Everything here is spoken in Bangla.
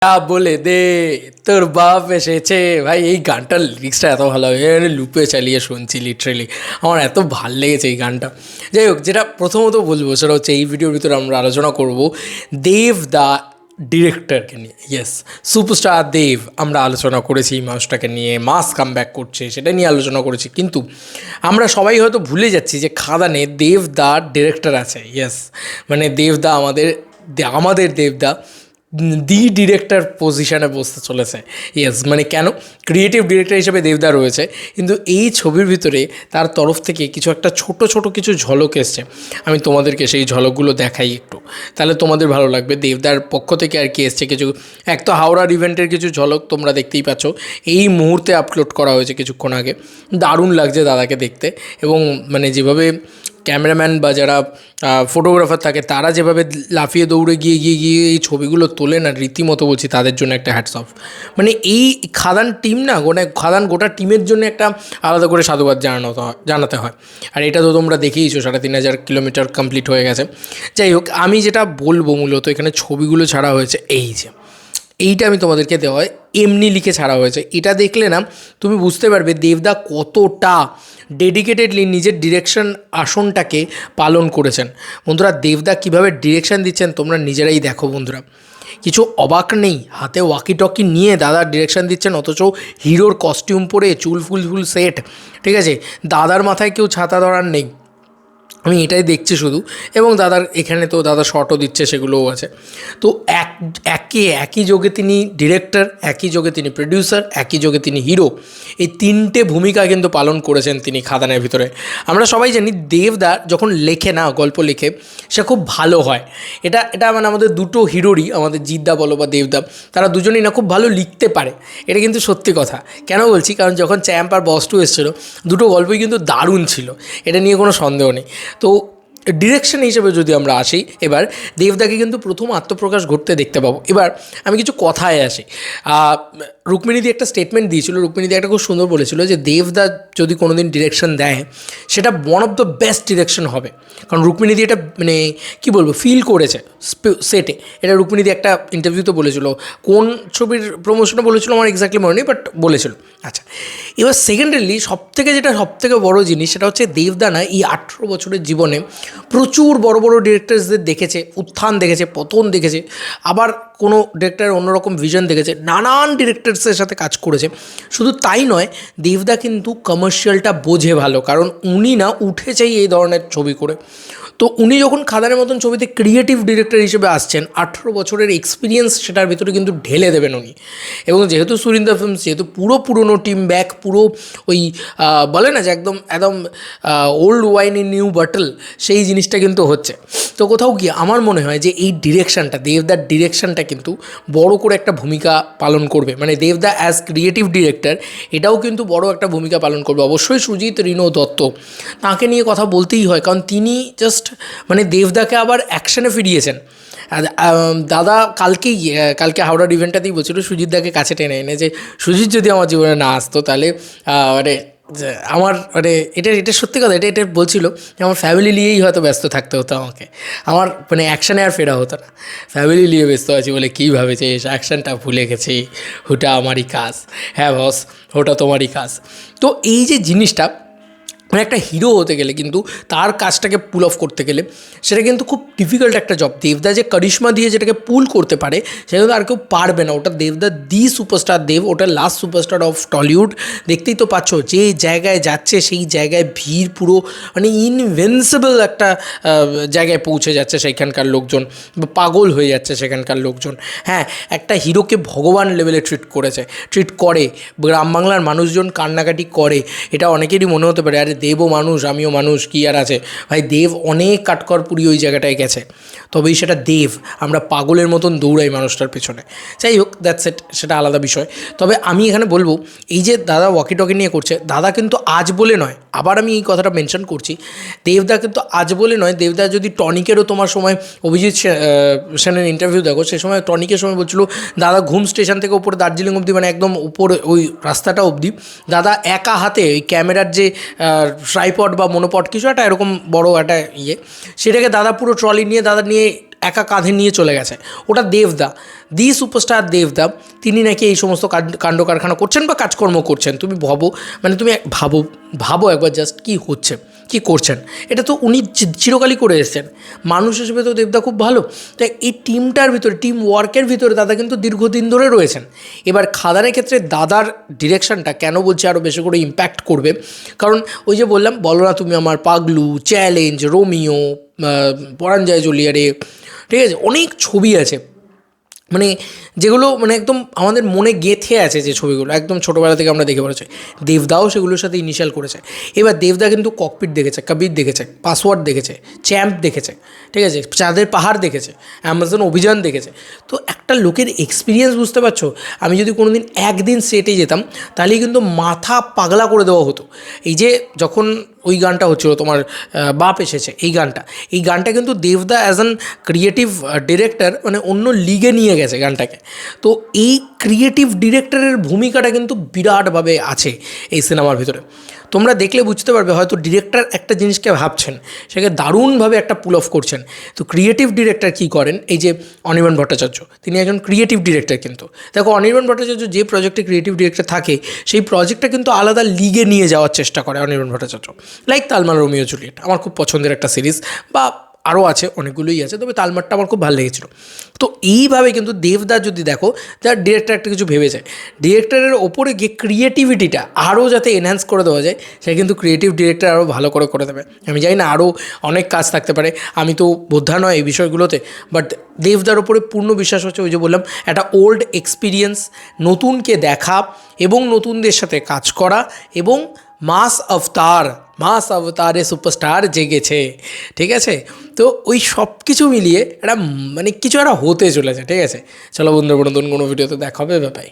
বলে দে তোর বাপ এসেছে। ভাই এই গানটার লিরিক্সটা এত ভালো হয়, লুপে চালিয়ে শুনছি লিটারেলি, আমার এত ভাল লেগেছে এই গানটা। যাই হোক, যেটা প্রথমত বলবো সেটা হচ্ছে এই ভিডিওর ভিতরে আমরা আলোচনা করব দেব দা ডিরেক্টরকে নিয়ে। ইয়েস, সুপারস্টার দেব আমরা আলোচনা করেছি, এই মানুষটাকে নিয়ে মাস কামব্যাক করছে সেটা নিয়ে আলোচনা করেছি, কিন্তু আমরা সবাই হয়তো ভুলে যাচ্ছি যে খাদানে দেব দা ডিরেক্টর আছে। ইয়েস, মানে দেবদা আমাদের দেবদা ডিরেক্টর পজিশানে বসতে চলেছে। ইয়েস, মানে কেন ক্রিয়েটিভ ডিরেক্টর হিসেবে দেবদা রয়েছে, কিন্তু এই ছবির ভিতরে তার তরফ থেকে কিছু একটা ছোট ছোট কিছু ঝলক এসছে। আমি তোমাদেরকে সেই ঝলকগুলো দেখাই একটু, তাহলে তোমাদের ভালো লাগবে। দেবদার পক্ষ থেকে আর কি এসছে কিছু, এক তো হাওড়ার ইভেন্টের কিছু ঝলক তোমরা দেখতেই পাচ্ছ, এই মুহূর্তে আপলোড করা হয়েছে কিছুক্ষণ আগে। দারুণ লাগছে দাদাকে দেখতে, এবং মানে যেভাবে ক্যামেরাম্যান বা যারা ফটোগ্রাফার থাকে তারা যেভাবে লাফিয়ে দৌড়ে গিয়ে গিয়ে গিয়ে এই ছবিগুলো তোলে না, রীতিমতো বলছি তাদের জন্য একটা হ্যাটস অফ। মানে এই খাদান টিম না, খাদান গোটা টিমের জন্য একটা আলাদা করে সাধুবাদ জানাতে হয়। আর এটা তো তোমরা দেখেইছো, ৩,৫০০ কিলোমিটার কমপ্লিট হয়ে গেছে। যাই হোক, আমি যেটা বলবো মূলত এখানে ছবিগুলো ছাড়া হয়েছে, এইটা আমি তোমাদেরকে দেওয়া হয় এমনি লিখে ছাড়া হয়েছে। এটা দেখলে না তুমি বুঝতে পারবে দেবদা কতটা ডেডিকেটেডলি নিজের ডিরেকশন আসনটাকে পালন করেছেন। বন্ধুরা, দেবদা কীভাবে ডিরেকশন দিচ্ছেন তোমরা নিজেরাই দেখো বন্ধুরা, কিছু অবাক নেই। হাতে ওয়াকি টকি নিয়ে দাদার ডিরেকশন দিচ্ছেন, অথচ হিরোর কস্টিউম পরে চুল ফুল সেট, ঠিক আছে, দাদার মাথায় কেউ ছাতা ধরার নেই। আমি এটাই দেখছি শুধু, এবং দাদার এখানে তো দাদা শর্টও দিচ্ছে, সেগুলোও আছে। তো একই যোগে তিনি ডিরেক্টর, একই যোগে তিনি প্রডিউসার, একই যোগে তিনি হিরো, এই তিনটে ভূমিকা কিন্তু পালন করেছেন তিনি খাদানের ভিতরে। আমরা সবাই জানি দেবদা যখন লেখে না, গল্প লেখে, সে খুব ভালো হয়। এটা মানে আমাদের দুটো হিরোরই, আমাদের জিদ্দা বলো বা দেবদা, তারা দুজনেই না খুব ভালো লিখতে পারে। এটা কিন্তু সত্যি কথা। কেন বলছি, কারণ যখন চ্যাম্প আর বস টু এসেছিলো, দুটো গল্পই কিন্তু দারুণ ছিল, এটা নিয়ে কোনো সন্দেহ নেই। তো ডিরেকশন হিসেবে যদি আমরা আসি, এবার দেবদাকে কিন্তু প্রথম আত্মপ্রকাশ ঘটতে দেখতে পাবো। এবার আমি কিছু কথায় আসি। রুক্মিণীদি একটা স্টেটমেন্ট দিয়েছিল, রুক্মিণীদি একটা খুব সুন্দর বলেছিল যে দেবদা যদি কোনো দিন ডিরেকশন দেয় সেটা one of the best direction হবে। কারণ রুক্মিণীদি এটা মানে কী বলবো, ফিল করেছে সেটে। এটা রুক্মিণীদি একটা ইন্টারভিউতে বলেছিল, কোন ছবির প্রমোশনে বলেছিল আমার এক্স্যাক্টলি মনে নেই, বাট বলেছিল। আচ্ছা, এবার সেকেন্ডারলি সবথেকে বড় জিনিস সেটা হচ্ছে দেবদা না এই 18 বছরের জীবনে প্রচুর বড় বড় ডিরেক্টরসদের দেখেছে, উত্থান দেখেছে, পতন দেখেছে, আবার কোনো ডিরেক্টরের অন্যরকম ভিশন দেখেছে, নানান ডিরেক্টরসের সাথে কাজ করেছে। শুধু তাই নয়, দেবদা কিন্তু কমার্শিয়ালটা বোঝে ভালো, কারণ উনি না উঠেছেই এই ধরনের ছবি করে। তো উনি যখন খাদানের মতন ছবিতে ক্রিয়েটিভ ডিরেক্টর হিসেবে আসছেন, 18 বছরের এক্সপিরিয়েন্স সেটার ভিতরে কিন্তু ঢেলে দেবেন উনি। এবং যেহেতু সুরিন্দর ফিল্মস, যেহেতু পুরো পুরনো টিম ব্যাক, পুরো ওই বলে না যে একদম old wine in new bottle, সেই জিনিসটা কিন্তু হচ্ছে। তো কোথাও গিয়ে আমার মনে হয় যে এই ডিরেকশানটা, দেবদার ডিরেকশানটা কিন্তু বড় করে একটা ভূমিকা পালন করবে। মানে দেবদা অ্যাজ ক্রিয়েটিভ ডিরেক্টর এটাও কিন্তু বড় একটা ভূমিকা পালন করবে। অবশ্যই সুজিত রিনো দত্ত, তাকে নিয়ে কথা বলতেই হয়, কারণ তিনি জাস্ট মানে দেবদাকে আবার অ্যাকশানে ফিরিয়েছেন। দাদা কালকে হাওড়ার ইভেন্টটাতেই বলছিল সুজিতদাকে কাছে টেনে এনে যে সুজিত যদি আমার জীবনে না আসতো তাহলে মানে আমার মানে এটা সত্যি কথা, এটা বলছিল যে আমার ফ্যামিলি নিয়েই হয়তো ব্যস্ত থাকতে হতো আমাকে, আমার মানে অ্যাকশানে আর ফেরা হতো না, ফ্যামিলি নিয়ে ব্যস্ত আছি বলে কী ভাবেছে অ্যাকশানটা ভুলে গেছি, ওটা আমারই কাজ। হ্যাঁ বস, ওটা তোমারই কাজ। তো এই যে জিনিসটা, মানে একটা হিরো হতে গেলে কিন্তু তার কাজটাকে পুল অফ করতে গেলে সেটা কিন্তু খুব ডিফিকাল্ট একটা জব। দেবদা যে কারিশমা দিয়ে যেটাকে পুল করতে পারে সেটা তো আর কেউ পারবে না। ওটা দেবদা দি সুপারস্টার দেব, ওটা লাস্ট সুপারস্টার অফ টলিউড। দেখতেই তো পাচ্ছ যে জায়গায় যাচ্ছে সেই জায়গায় ভিড় পুরো মানে ইনভিনসিবল একটা জায়গায় পৌঁছে যাচ্ছে সেখানকার লোকজন, পাগল হয়ে যাচ্ছে সেখানকার লোকজন। হ্যাঁ, একটা হিরোকে ভগবান লেভেলে ট্রিট করে, গ্রাম বাংলার মানুষজন কান্নাকাটি করে। এটা অনেকেরই মনে হতে পারে আরে দেবও মানুষ আমিও মানুষ, কী আর আছে ভাই, দেব অনেক কাঠখড় পুড়িয়ে ওই জায়গাটায় গেছে, তবেই সেটা দেব। আমরা পাগলের মতন দৌড়াই মানুষটার পেছনে। যাই হোক, দ্যাটস ইট, সেটা আলাদা বিষয়। তবে আমি এখানে বলবো, এই যে দাদা ওয়াকি টকি নিয়ে করছে, দাদা কিন্তু আজ বলে নয়, আবার আমি এই কথাটা মেনশন করছি, দেবদা কিন্তু আজ বলে নয়। দেবদা যদি টনিকেরও তোমার সময় অভিজিৎ সেনের ইন্টারভিউ দেখো, সে সময় টনিকের সময় বলছিল দাদা ঘুম স্টেশন থেকে উপরে দার্জিলিং অবধি, মানে একদম উপরে ওই রাস্তাটা অবধি দাদা একা হাতে ওই ক্যামেরার যে ট্রাইপড বা মনোপড কিছু একটা এরকম বড় একটা ইয়ে, সেটাকে দাদা পুরো ট্রলি নিয়ে দাদা নিয়ে একা কাঁধে নিয়ে চলে গেছে। ওটা দেবদা, দি সুপারস্টার দেবদা, তিনি নাকি এই সমস্ত কাণ্ড কারখানা করছেন বা কাজকর্ম করছেন। তুমি ভাবো, মানে তুমি ভাবো একবার জাস্ট কী হচ্ছে, কী করছেন। এটা তো উনি চিরকালই করে এসেছেন। মানুষ হিসেবে তো দেবদা খুব ভালো। তাই এই টিমটার ভিতরে, টিম ওয়ার্কের ভিতরে দাদা কিন্তু দীর্ঘদিন ধরে রয়েছেন। এবার খাদানের ক্ষেত্রে দাদার ডিরেকশনটা কেন বলছে আরও বেশি করে ইম্প্যাক্ট করবে, কারণ ওই যে বললাম, বলো না তুমি আমার, পাগলু, চ্যালেঞ্জ, রোমিও, পরাণ যায় জ্বলিয়ারে, ঠিক আছে, অনেক ছবি আছে মানে যেগুলো মানে একদম আমাদের মনে গেঁথে আছে, যে ছবিগুলো একদম ছোটোবেলা থেকে আমরা দেখে পড়েছি। দেবদাও সেগুলোর সাথে ইনিশিয়াল করেছে। এবার দেবদা কিন্তু ককপিট দেখেছে, কবির দেখেছে, পাসওয়ার্ড দেখেছে, চ্যাম্প দেখেছে, ঠিক আছে, চাঁদের পাহাড় দেখেছে, অ্যামাজন অভিযান দেখেছে। তো একটা লোকের এক্সপিরিয়েন্স বুঝতে পারছো। আমি যদি কোনো দিন একদিন সেটে যেতাম তাহলে কিন্তু মাথা পাগলা করে দেওয়া হতো। এই যে যখন ওই গানটা হচ্ছিলো তোমার বাপ এসেছে, এই গানটা কিন্তু দেবদা অ্যাজ অ্যান ক্রিয়েটিভ ডিরেক্টর মানে অন্য লিগে নিয়ে গেছে গানটাকে। তো এই ক্রিয়েটিভ ডিরেক্টরের ভূমিকাটা কিন্তু বিরাটভাবে আছে এই সিনেমার ভিতরে। তোমরা দেখলে বুঝতে পারবে, হয়তো ডিরেক্টর একটা জিনিসকে ভাবছেন, সেকে দারুণভাবে একটা পুল অফ করছেন। তো ক্রিয়েটিভ ডিরেক্টর কী করেন, এই যে অনির্বাণ ভট্টাচার্য, তিনি একজন ক্রিয়েটিভ ডিরেক্টর। কিন্তু দেখো, অনির্বাণ ভট্টাচার্য যে প্রজেক্টে ক্রিয়েটিভ ডিরেক্টর থাকে, সেই প্রজেক্টটা কিন্তু আলাদা লিগে নিয়ে যাওয়ার চেষ্টা করে অনির্বাণ ভট্টাচার্য। লাইক তালমার রোমিও জুলিয়েট আমার খুব পছন্দের একটা সিরিজ, বা আরও আছে, অনেকগুলোই আছে, তবে তালমারটা আমার খুব ভালো লেগেছিলো। তো এইভাবে কিন্তু দেবদা যদি দেখো, যার ডিরেক্টর একটা কিছু ভেবে যায়, ডিরেক্টরের ওপরে গিয়ে ক্রিয়েটিভিটিটা আরও যাতে এনহ্যান্স করে দেওয়া যায়, সে কিন্তু ক্রিয়েটিভ ডিরেক্টর আরও ভালো করে দেবে। আমি জানি না আরও অনেক কাজ থাকতে পারে, আমি তো বোদ্ধা নয় এই বিষয়গুলোতে, বাট দেবদার ওপরে পূর্ণ বিশ্বাস হচ্ছে। ওই যে বললাম, একটা ওল্ড এক্সপিরিয়েন্স, নতুনকে দেখা এবং নতুনদের সাথে কাজ করা, এবং মাস অবতারে সুপারস্টার জেগেছে, ঠিক আছে। তো ওই সব কিছু মিলিয়ে একটা মানে কিছু একটা হতে চলেছে, ঠিক আছে। চলো বন্ধুরা, নতুন কোনো ভিডিওতে দেখা হবে, ব্যাপারে।